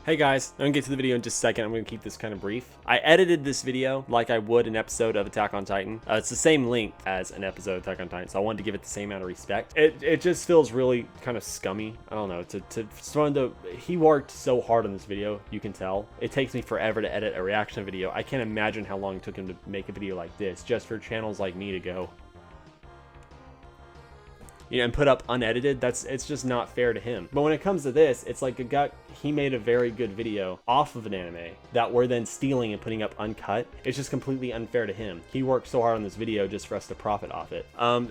Hey guys, I'm gonna get to the video in just a second. I'm gonna keep this kind of brief. I edited this video like I would an episode of Attack on Titan. It's the same length as an episode of Attack on Titan, so I wanted to give it the same amount of respect. It just feels really kind of scummy. I don't know. He worked so hard on this video, you can tell. It takes me forever to edit a reaction video. I can't imagine how long it took him to make a video like this, just for channels like me to go, you know, and put up unedited. It's just not fair to him. But when it comes to this, it's like he made a very good video off of an anime that we're then stealing and putting up uncut. It's just completely unfair to him. He worked so hard on this video just for us to profit off it.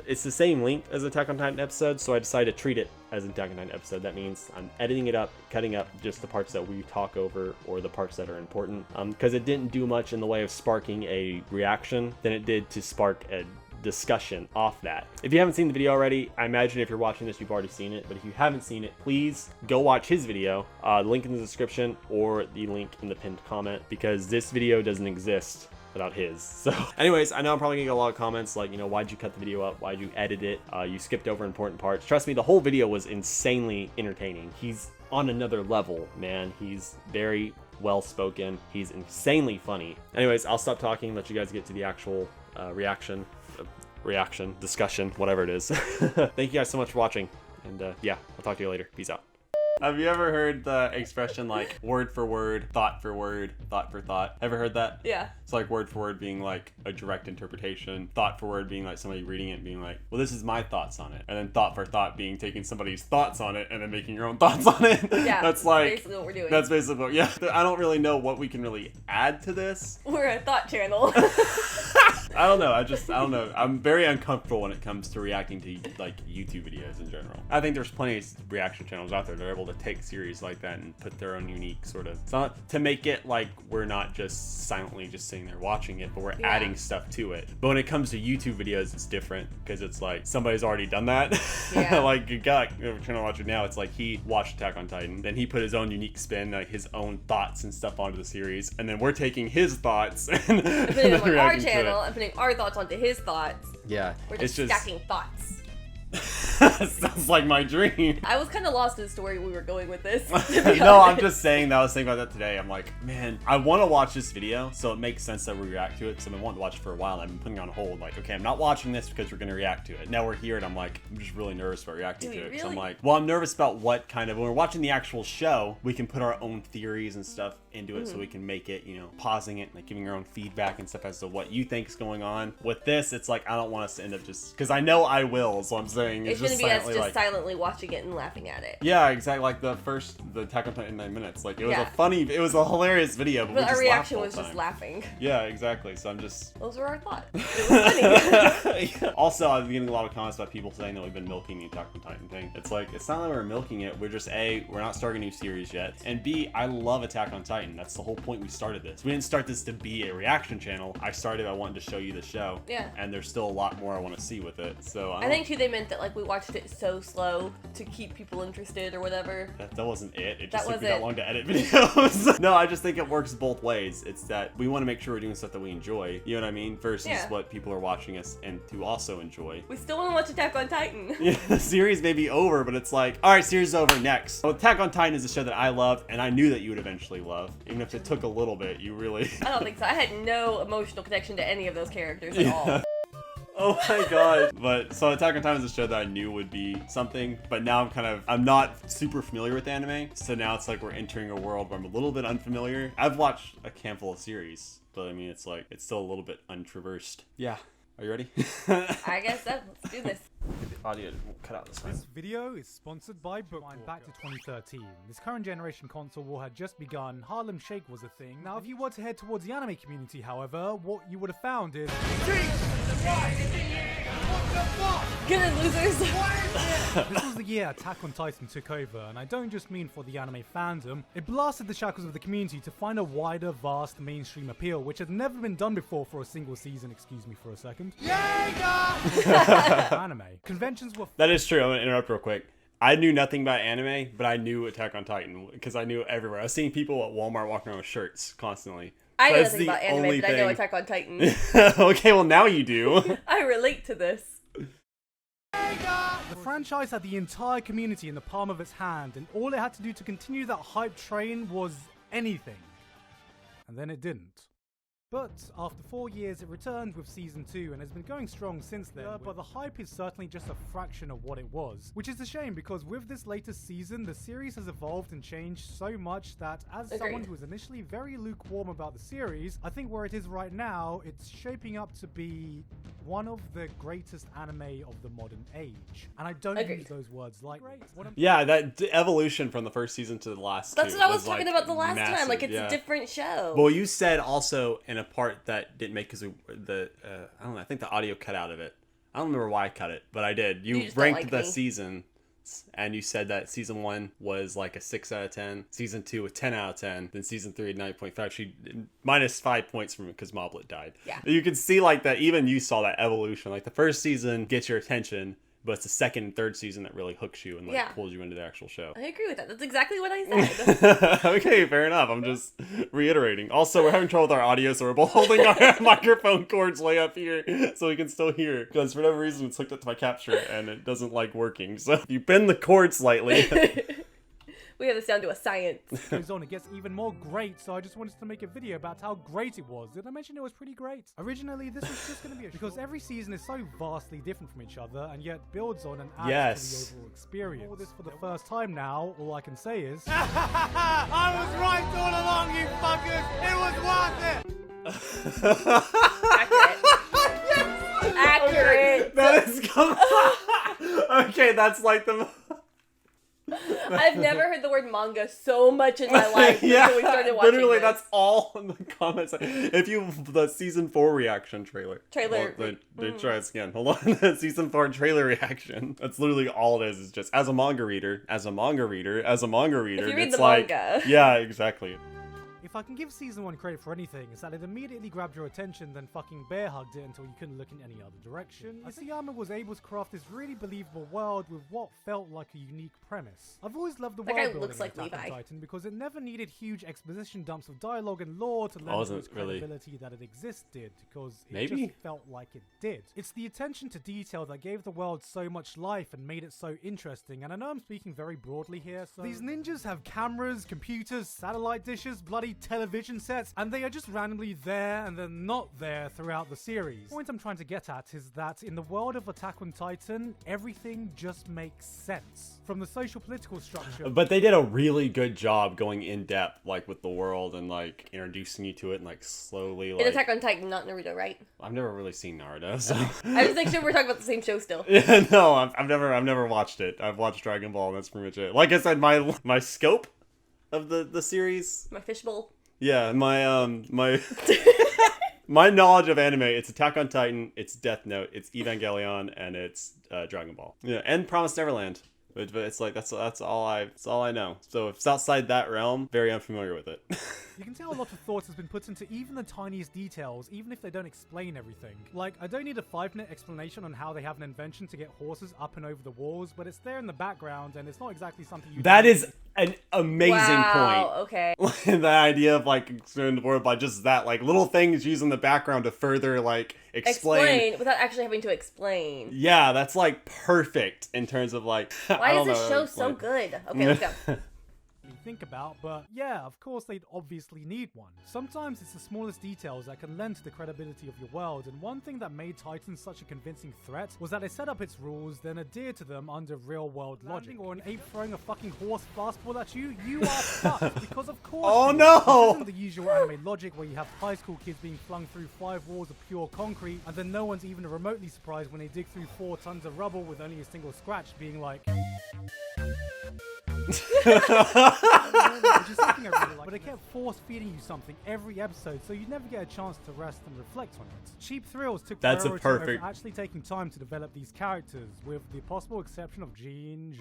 It's the same length as Attack on Titan episode, so I decided to treat it as an Attack on Titan episode. That means I'm editing it up, cutting up just the parts that we talk over or the parts that are important. Because it didn't do much in the way of sparking a reaction than it did to spark a discussion off that. If you haven't seen the video already, I imagine if you're watching this, you've already seen it. But if you haven't seen it, please go watch his video. Link in the description or the link in the pinned comment, because this video doesn't exist without his. So anyways, I know I'm probably gonna get a lot of comments like, you know, why'd you cut the video up? Why'd you edit it? You skipped over important parts. Trust me, the whole video was insanely entertaining. He's on another level, man. He's very well spoken. He's insanely funny. Anyways, I'll stop talking, let you guys get to the actual reaction, discussion, whatever it is. Thank you guys so much for watching, and yeah, I'll talk to you later. Peace out. Have you ever heard the expression like word for word, thought for word, thought for thought? Ever heard that? Yeah. It's like word for word being like a direct interpretation, thought for word being like somebody reading it and being like, well, this is my thoughts on it. And then thought for thought being taking somebody's thoughts on it and then making your own thoughts on it. Yeah, that's like basically what we're doing. That's basically what, yeah. I don't really know what we can really add to this. We're a thought channel. I don't know. I don't know. I'm very uncomfortable when it comes to reacting to like YouTube videos in general. I think there's plenty of reaction channels out there that are able to take series like that and put their own unique sort of, it's not to make it like we're not just silently just sitting there watching it, but we're adding stuff to it. But when it comes to YouTube videos, it's different because it's like somebody's already done that. Yeah. Like Gigguk, we're trying to watch it now. It's like he watched Attack on Titan, then he put his own unique spin, like his own thoughts and stuff onto the series, and then we're taking his thoughts and putting them on our to channel and putting our thoughts onto his thoughts. Yeah, we're just stacking thoughts. Sounds like my dream. I was kind of lost in the story we were going with this. No, I'm just saying that. I was thinking about that today. I'm like, man, I want to watch this video, so it makes sense that we react to it, because I've been wanting to watch it for a while. I've been putting it on hold. Like, okay, I'm not watching this because we're going to react to it. Now we're here, and I'm like, I'm just really nervous about reacting to it. Because I'm like, well, I'm nervous about what kind of, when we're watching the actual show, we can put our own theories and stuff into it, so we can make it, you know, pausing it, like giving our own feedback and stuff as to what you think is going on. With this, it's like, I don't want us to end up just, because I know I will, so I'm saying it's just going to be us just like, silently watching it and laughing at it. Yeah, exactly. Like the Attack on Titan 9 minutes. Like it was it was a hilarious video, but our reaction was just laughing. Yeah, exactly. So I'm just, those were our thoughts. It was funny. Yeah. Also, I've been getting a lot of comments about people saying that we've been milking the Attack on Titan thing. It's like, it's not that we're milking it. We're just A, we're not starting a new series yet, and B, I love Attack on Titan. That's the whole point we started this. We didn't start this to be a reaction channel. I wanted to show you the show. Yeah. And there's still a lot more I want to see with it. So I think too they meant that like we watched it so slow to keep people interested or whatever. That wasn't it. It just took me that that long to edit videos. No, I just think it works both ways. It's that we want to make sure we're doing stuff that we enjoy. You know what I mean? Versus what people are watching us and to also enjoy. We still want to watch Attack on Titan. Yeah, the series may be over, but it's like, all right, series is over, next. So Attack on Titan is a show that I love, and I knew that you would eventually love. Even if it took a little bit, you really... I don't think so. I had no emotional connection to any of those characters at all. Oh my god. But so Attack on Titan is a show that I knew would be something, but now I'm not super familiar with anime, so now it's like we're entering a world where I'm a little bit unfamiliar. I've watched a handful of series, but I mean, it's like, it's still a little bit untraversed. Yeah. Are you ready? I guess so. Let's do this. The audio won't cut out this time. This video is sponsored by Bookwind. Back to 2013. This current generation console war had just begun. Harlem Shake was a thing. Now, if you were to head towards the anime community, however, what you would have found is... Get it, losers! This was the year Attack on Titan took over, and I don't just mean for the anime fandom. It blasted the shackles of the community to find a wider, vast mainstream appeal, which had never been done before for a single season. Excuse me for a second. Anime. Conventions were... That is true. I'm going to interrupt real quick. I knew nothing about anime, but I knew Attack on Titan because I knew it everywhere. I was seeing people at Walmart walking around with shirts constantly. I know nothing about anime, but I know Attack on Titan. Okay, well now you do. I relate to this. The franchise had the entire community in the palm of its hand, and all it had to do to continue that hype train was anything. And then it didn't. But after 4 years, it returned with Season 2 and has been going strong since then. But the hype is certainly just a fraction of what it was. Which is a shame, because with this latest season, the series has evolved and changed so much that as someone who was initially very lukewarm about the series, I think where it is right now, it's shaping up to be one of the greatest anime of the modern age. And I don't use those words lightly. Yeah, that evolution from the first season to the last That's two what I was like, talking about the last massive, time. Like, it's a different show. Well, you said also in a part that didn't make, because I don't know, I think the audio cut out of it. I don't remember why I cut it, but I did. You ranked the season, and you said that season 1 was like a 6 out of 10, season 2 a 10 out of 10, then season 3 a 9.5. She minus 5 points from it because Moblet died. Yeah. You can see like that, even you saw that evolution. Like the first season gets your attention, but it's the second and third season that really hooks you and like pulls you into the actual show. I agree with that. That's exactly what I said. Okay, fair enough. I'm just reiterating. Also, we're having trouble with our audio, so we're both holding our microphone cords way up here so we can still hear. Because for whatever reason, it's hooked up to my capture and it doesn't like working. So if you bend the cord slightly. We have this down to a science. Goes on, it gets even more great, so I just wanted to make a video about how great it was. Did I mention it was pretty great? Originally, this was just going to be because every season is so vastly different from each other, and yet builds on and adds to the overall experience. All this for the first time now, all I can say is... I was right all along, you fuckers! It was worth it! Accurate. Okay, that is okay, that's like the... I've never heard the word manga so much in my life until we started watching literally, this. that's all in the comments. If you the season 4 reaction trailer. Try it again. Hold on. Season 4 trailer reaction. That's literally all it is. It's just as a manga reader. If you read the like, manga. Yeah, exactly. If I can give season 1 credit for anything, it's that it immediately grabbed your attention, then fucking bear hugged it until you couldn't look in any other direction. Isayama was able to craft this really believable world with what felt like a unique premise. I've always loved the world building looks like of Attack on Levi. Titan because it never needed huge exposition dumps of dialogue and lore to lend to its credibility that it existed, because it just felt like it did. It's the attention to detail that gave the world so much life and made it so interesting, and I know I'm speaking very broadly here, so these ninjas have cameras, computers, satellite dishes, bloody television sets, and they are just randomly there and then not there throughout the series. The point I'm trying to get at is that in the world of Attack on Titan, everything just makes sense. From the social political structure. But they did a really good job going in depth, like with the world and like introducing you to it and like slowly like... In Attack on Titan, not Naruto, right? I've never really seen Naruto, so... I just make sure we're talking about the same show still. Yeah, no, I've never watched it. I've watched Dragon Ball and that's pretty much it. Like I said, my scope of the series... My fishbowl. Yeah, my my knowledge of anime, it's Attack on Titan, it's Death Note, it's Evangelion, and it's Dragon Ball. Yeah, and Promised Neverland. But it's like that's all I know. So if it's outside that realm, very unfamiliar with it. You can tell a lot of thought has been put into even the tiniest details, even if they don't explain everything. Like, I don't need a 5-minute explanation on how they have an invention to get horses up and over the walls, but it's there in the background, and it's not exactly something you... That is an amazing wow, point. Okay. The idea of like expanding the world by just that, like little things used in the background to further like explain without actually having to explain. Yeah, that's like perfect in terms of like... Why is this show so good? Okay, let's go. Think about, but yeah, of course they'd obviously need one. Sometimes it's the smallest details that can lend to the credibility of your world, and one thing that made Titan such a convincing threat was that it set up its rules, then adhered to them under real-world logic. Or an ape throwing a fucking horse fastball at you, you are fucked, because of course... Oh no! This isn't the usual anime logic where you have high school kids being flung through 5 walls of pure concrete, and then no one's even remotely surprised when they dig through 4 tons of rubble with only a single scratch, being like... But they kept force feeding you something every episode, so you never get a chance to rest and reflect on it. Cheap thrills took priority over actually taking time to develop these characters, with the possible exception of Jean,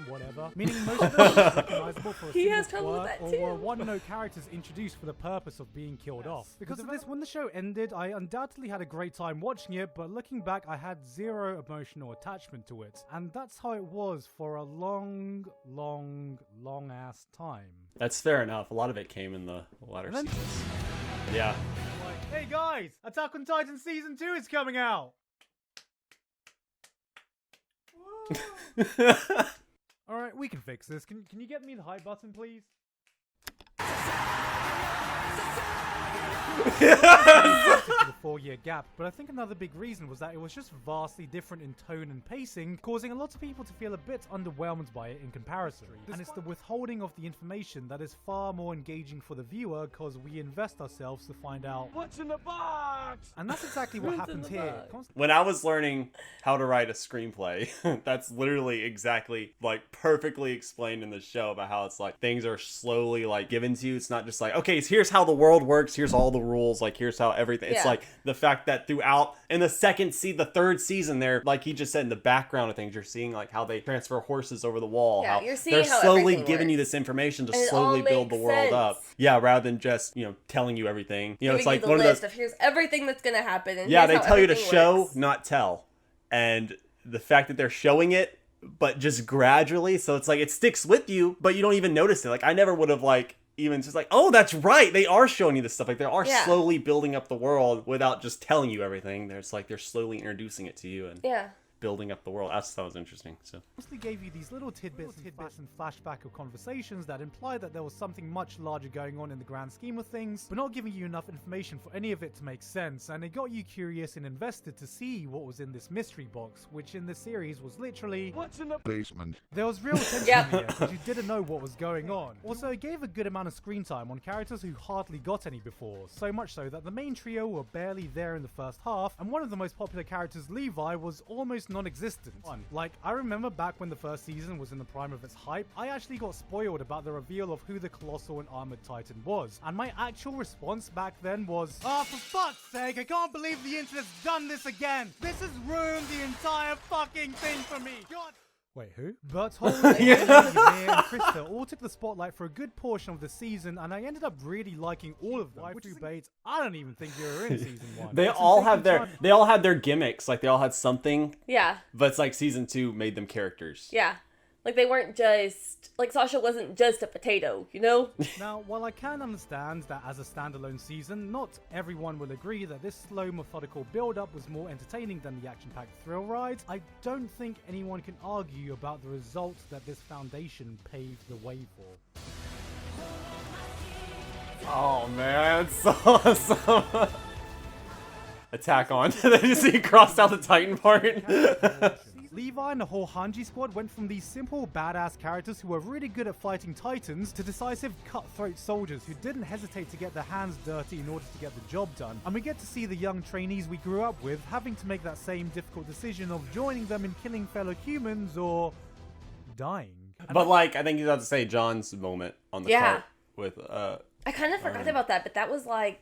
whatever, meaning most of them are recognizable for a single quirk, or were one-note characters introduced for the purpose of being killed off. Because of this, when the show ended, I undoubtedly had a great time watching it, but looking back, I had zero emotional attachment to it, and that's how it was for a long ass time. That's fair enough. A lot of it came in the latter seasons. Yeah. Like, hey guys, Attack on Titan Season 2 is coming out! Alright, we can fix this. Can you get me the hype button, please? The 4-year gap, but I think another big reason was that it was just vastly different in tone and pacing, causing a lot of people to feel a bit underwhelmed by it in comparison. And it's the withholding of the information that is far more engaging for the viewer, because we invest ourselves to find out what's in the box! And that's exactly what happens here. When I was learning how to write a screenplay, that's literally exactly, like, perfectly explained in the show about how it's like things are slowly, like, given to you. It's not just like, okay, so here's how the world works, here's all the rules, like, here's how everything. It's like the fact that throughout in the the third season there, like he just said, in the background of things, you're seeing like how they transfer horses over the wall. Yeah, how you're seeing they're how slowly everything giving you works. this information to And it slowly all build the makes world sense. up. Yeah, rather than just, you know, telling you everything. You know, it's Giving like you the one of list those. of here's everything that's gonna happen. And Yeah, here's they how tell you to everything show, works. not tell. And the fact that they're showing it, but just gradually, so it's like it sticks with you, but you don't even notice it. Like, I never would have, like, even just like, oh, that's right, they are showing you this stuff. Like, they are slowly building up the world without just telling you everything. There's like they're slowly introducing it to you and building up the world. I thought it was interesting. So mostly gave you these little tidbits and flashback of conversations that implied that there was something much larger going on in the grand scheme of things, but not giving you enough information for any of it to make sense, and it got you curious and invested to see what was in this mystery box, which in the series was literally what's in the basement. There was real tension in the end, because you didn't know what was going on. Also, it gave a good amount of screen time on characters who hardly got any before, so much so that the main trio were barely there in the first half, and one of the most popular characters, Levi, was almost non-existent. Like, I remember back when the first season was in the prime of its hype, I actually got spoiled about the reveal of who the Colossal and Armored Titan was, and my actual response back then was, "Ah, for fuck's sake, I can't believe the internet's done this again! This has ruined the entire fucking thing for me! God." Wait, who? But Holly, Amir, and Krista all took the spotlight for a good portion of the season, and I ended up really liking all of them. Which Bates, I don't even think you were in season 1. they all had their gimmicks. Like, they all had something. Yeah. But it's like season 2 made them characters. Yeah. Like, they weren't just... Like, Sasha wasn't just a potato, you know? Now, while I can understand that as a standalone season, not everyone will agree that this slow, methodical build-up was more entertaining than the action-packed thrill rides, I don't think anyone can argue about the result that this foundation paved the way for. Oh, man, it's so awesome. Attack on. They just see crossed out the Titan part. Levi and the whole Hanji squad went from these simple, badass characters who were really good at fighting titans to decisive, cutthroat soldiers who didn't hesitate to get their hands dirty in order to get the job done. And we get to see the young trainees we grew up with having to make that same difficult decision of joining them in killing fellow humans or dying. But, like, I think you have to say John's moment on the cart with, I kind of forgot about that, but that was like...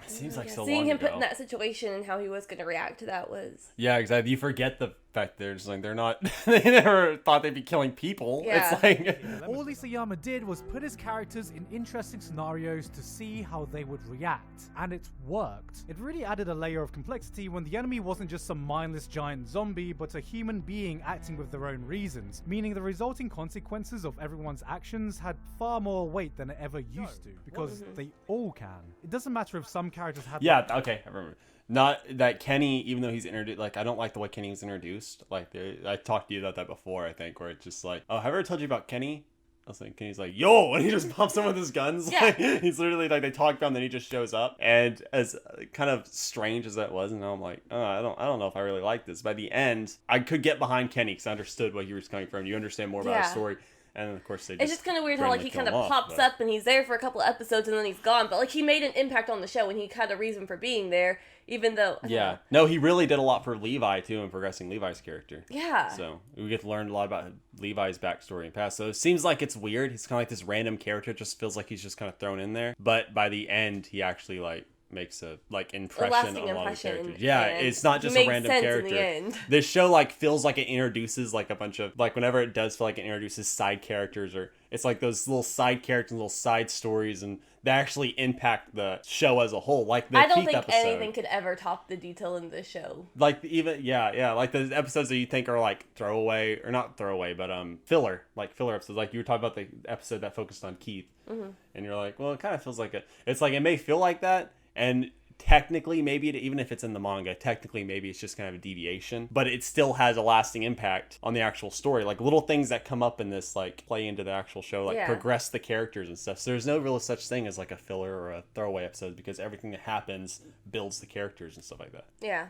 It seems like so seeing long him ago. put in that situation and how he was going to react to that was... Yeah, exactly. You forget the fact they're just like, they're not... They never thought they'd be killing people. Yeah. It's like... All Isayama did was put his characters in interesting scenarios to see how they would react, and it worked. It really added a layer of complexity when the enemy wasn't just some mindless giant zombie, but a human being acting with their own reasons, meaning the resulting consequences of everyone's actions had far more weight than it ever used to, because they all can. It doesn't matter if some characters have... Yeah, okay, I remember. Not that Kenny, even though he's introduced, like, I don't like the way Kenny was introduced. Like, I talked to you about that before, I think, where it's just like, oh, have I ever told you about Kenny? I was like, Kenny's like, yo, and he just pops him with his guns. Yeah. Like, he's literally like, they talk about him, then he just shows up. And as kind of strange as that was, and I'm like, oh, I don't know if I really like this. By the end, I could get behind Kenny because I understood what he was coming from. You understand more about his story. And of course, it's just kind of weird how, like, he kind of pops up and he's there for a couple of episodes and then he's gone. But, like, he made an impact on the show and he had a reason for being there, even though... Yeah. No, he really did a lot for Levi, too, and progressing Levi's character. Yeah. So, we get to learn a lot about Levi's backstory and past. So, it seems like it's weird. He's kind of like this random character. It just feels like he's just kind of thrown in there. But by the end, he actually, like, makes a impression on a lot of characters. Yeah, it's not just a random character. This show like feels like it introduces like a bunch of like whenever it does feel like it introduces side characters, or it's like those little side characters, little side stories, and they actually impact the show as a whole. Like the I don't Keith think episode, anything could ever top the detail in this show. Like even like the episodes that you think are like throwaway, or not throwaway, but filler episodes. Like you were talking about the episode that focused on Keith, and you're like, well, it kind of feels like it's like it may feel like that. And technically maybe even if it's in the manga, technically maybe it's just kind of a deviation, but it still has a lasting impact on the actual story. Like little things that come up in this like play into the actual show, like progress the characters and stuff. So there's no real such thing as like a filler or a throwaway episode, because everything that happens builds the characters and stuff like that. Yeah.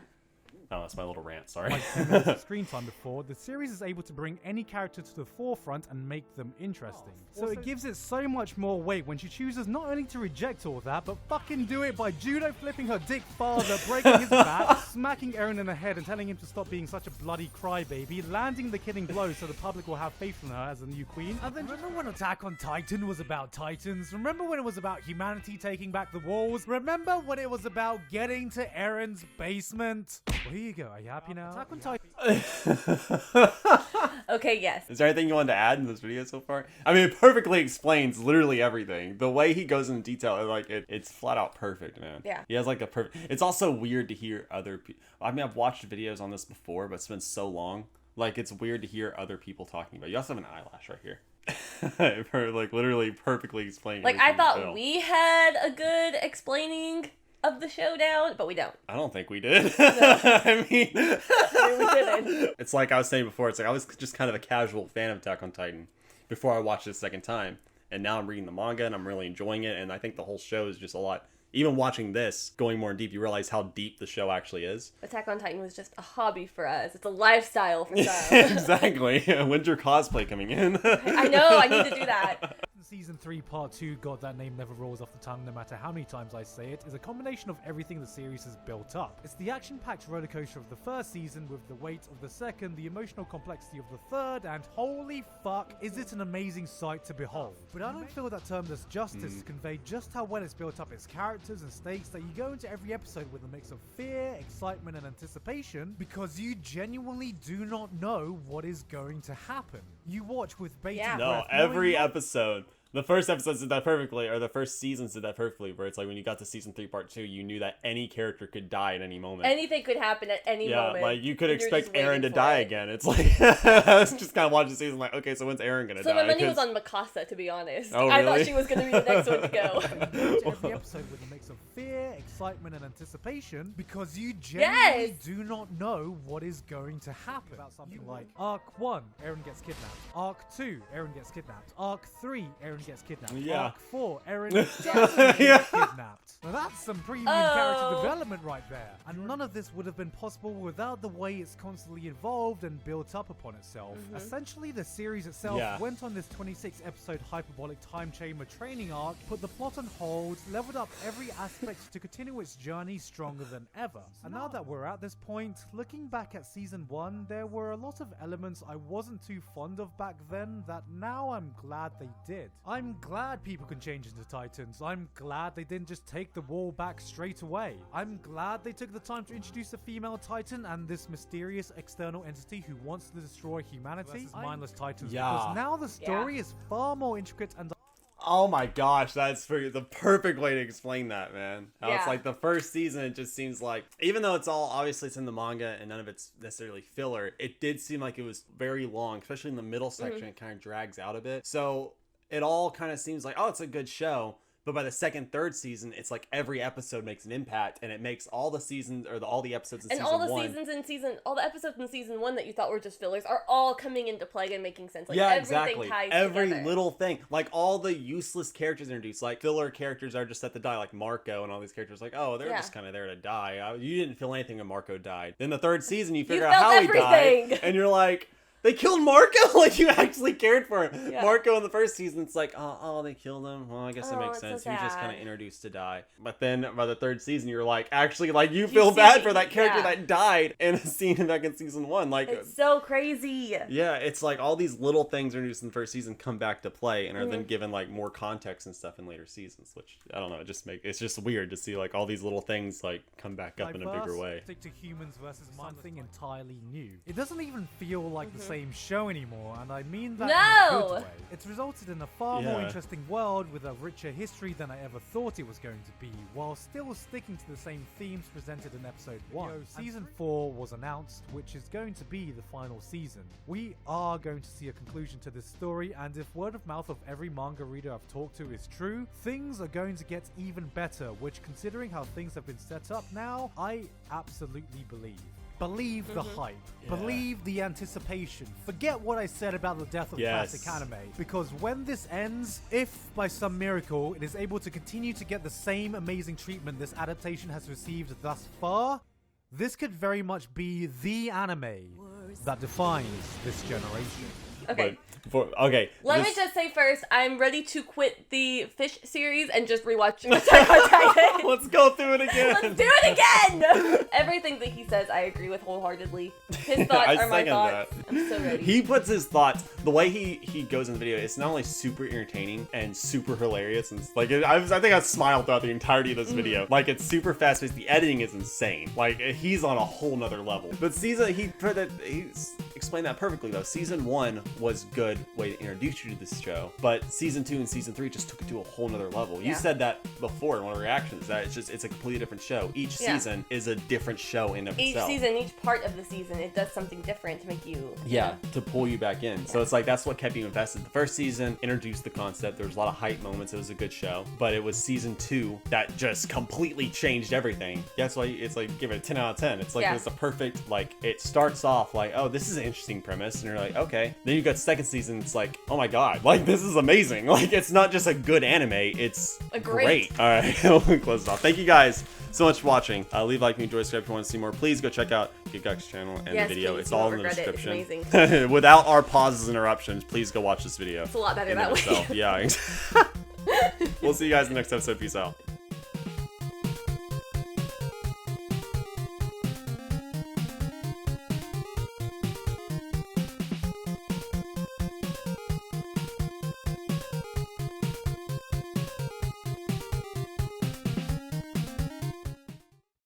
Oh, that's my little rant, sorry. Like 10 minutes of screen time before, the series is able to bring any character to the forefront and make them interesting. So it gives it so much more weight when she chooses not only to reject all that, but fucking do it by judo flipping her dick father, breaking his back, smacking Eren in the head and telling him to stop being such a bloody crybaby, landing the killing blow so the public will have faith in her as the new queen. And then remember when Attack on Titan was about Titans? Remember when it was about humanity taking back the walls? Remember when it was about getting to Eren's basement? Well, here you go. Are you happy now? Attack on Titan. Okay, yes. Is there anything you wanted to add in this video so far? I mean, it perfectly explains literally everything. The way he goes into detail, like it's flat out perfect, man. Yeah. He has like a perfect. It's also weird to hear other people. I mean, I've watched videos on this before, but it's been so long. Like, it's weird to hear other people talking about it. You also have an eyelash right here. For like literally perfectly explaining. Like, I thought we had a good explaining of the showdown, but we don't. I don't think we did. No. I mean, we didn't. It's like I was saying before, it's like I was just kind of a casual fan of Attack on Titan before I watched it a second time. And now I'm reading the manga and I'm really enjoying it. And I think the whole show is just a lot. Even watching this, going more in deep, you realize how deep the show actually is. Attack on Titan was just a hobby for us. It's a lifestyle for some. Exactly. When's your cosplay coming in? I know, I need to do that. Season 3 Part 2, God, that name never rolls off the tongue no matter how many times I say it, is a combination of everything the series has built up. It's the action-packed rollercoaster of the first season with the weight of the second, the emotional complexity of the third, and holy fuck, is it an amazing sight to behold. But I don't feel that term does justice to convey just how well it's built up its characters and stakes, that you go into every episode with a mix of fear, excitement, and anticipation, because you genuinely do not know what is going to happen. You watch with bated breath. No, every episode. The first episodes did that perfectly, or the first seasons did that perfectly, where it's like when you got to season 3 part 2, you knew that any character could die at any moment. Anything could happen at any moment. Yeah, like you could expect Eren to die again. It's like, I was just kind of watching the season like, okay, so when's Eren gonna die? So my money was on Mikasa, to be honest. Oh, really? I thought she was gonna be the next one to go. Every episode with a mix of fear, excitement, and anticipation, because you genuinely do not know what is going to happen. About something like Arc 1, Eren gets kidnapped. Arc 2, Eren gets kidnapped. Arc 3, Eren gets kidnapped. Yeah. Arc 4, Eren definitely gets kidnapped. Now that's some premium character development right there. And none of this would have been possible without the way it's constantly evolved and built up upon itself. Essentially, the series itself went on this 26 episode hyperbolic time chamber training arc, put the plot on hold, leveled up every aspect to continue its journey stronger than ever. And now that we're at this point, looking back at season 1, there were a lot of elements I wasn't too fond of back then that now I'm glad they did. I'm glad people can change into Titans. I'm glad they didn't just take the wall back straight away. I'm glad they took the time to introduce a female Titan and this mysterious external entity who wants to destroy humanity. Mindless Titans. Because now the story is far more intricate and oh my gosh, that's the perfect way to explain that, man. How it's like the first season, it just seems like, even though it's all, obviously it's in the manga and none of it's necessarily filler, it did seem like it was very long, especially in the middle section, it kind of drags out a bit. So it all kind of seems like, oh, it's a good show. But by the second, third season, it's like every episode makes an impact, and it makes all the seasons, or all the episodes in season one. And all the episodes in season 1 that you thought were just fillers are all coming into play and making sense. Like, yeah, everything exactly. ties Every together. little thing. Like, all the useless characters introduced. Like, filler characters are just set to die, like Marco and all these characters. Like, oh, they're just kind of there to die. You didn't feel anything when Marco died. Then the third season, you figure out how he died, and you're like, they killed Marco? Like, you actually cared for him. Yeah. Marco in the first season, it's like, oh, they killed him. Well, I guess it makes sense. So he was just kind of introduced to die. But then by the third season, you're like, actually, like, you feel bad for that character that died in a scene back in season 1. Like, it's so crazy. Yeah, it's like all these little things introduced in the first season come back to play and are then given, like, more context and stuff in later seasons, which, I don't know, it's just weird to see, like, all these little things, like, come back up in a bigger way. Stick to humans versus something entirely new. It doesn't even feel like the same show anymore, and I mean that in a good way. It's resulted in a far more interesting world with a richer history than I ever thought it was going to be, while still sticking to the same themes presented in episode 1. Season 4 was announced, which is going to be the final season. We are going to see a conclusion to this story, and if word of mouth of every manga reader I've talked to is true, things are going to get even better, which, considering how things have been set up now, I absolutely believe. Believe the hype. Believe the anticipation. Forget what I said about the death of classic anime. Because when this ends, if by some miracle it is able to continue to get the same amazing treatment this adaptation has received thus far, this could very much be the anime that defines this generation. Okay. Okay. Let me just say first, I'm ready to quit the Fish series and just rewatch Attack on Titan. Let's go through it again. Let's do it again! Everything that he says, I agree with wholeheartily. His thoughts are my thoughts. I'm so ready. He puts his thoughts, the way he goes in the video, it's not only super entertaining and super hilarious, and like I think I smiled throughout the entirety of this video. Like, it's super fast paced. The editing is insane. Like, he's on a whole nother level. But he explained that perfectly though. Season 1 was good way to introduce you to this show, but season 2 and season 3 just took it to a whole nother level. You said that before in one of the reactions, that it's a completely different show. Each season is a different show in of itself. Each season, each part of the season, it does something different to make you to pull you back in. So it's like that's what kept you invested. The first season introduced the concept. There was a lot of hype moments. It was a good show, but it was season 2 that just completely changed everything. That's why it's like, give it a 10 out of 10. It's like it's a perfect, like, it starts off like, oh, this is an interesting premise, and you're like, okay. Then you got second season, it's like, oh my god, like, this is amazing. Like, it's not just a good anime, it's great. All right, we'll close it off. Thank you guys so much for watching. Leave a like, enjoy, subscribe if you want to see more. Please go check out Gigguk's channel and the video. Please, it's all in the description. It's amazing. Without our pauses and interruptions, please go watch this video. It's a lot better that way. Yeah. We'll see you guys in the next episode. Peace out.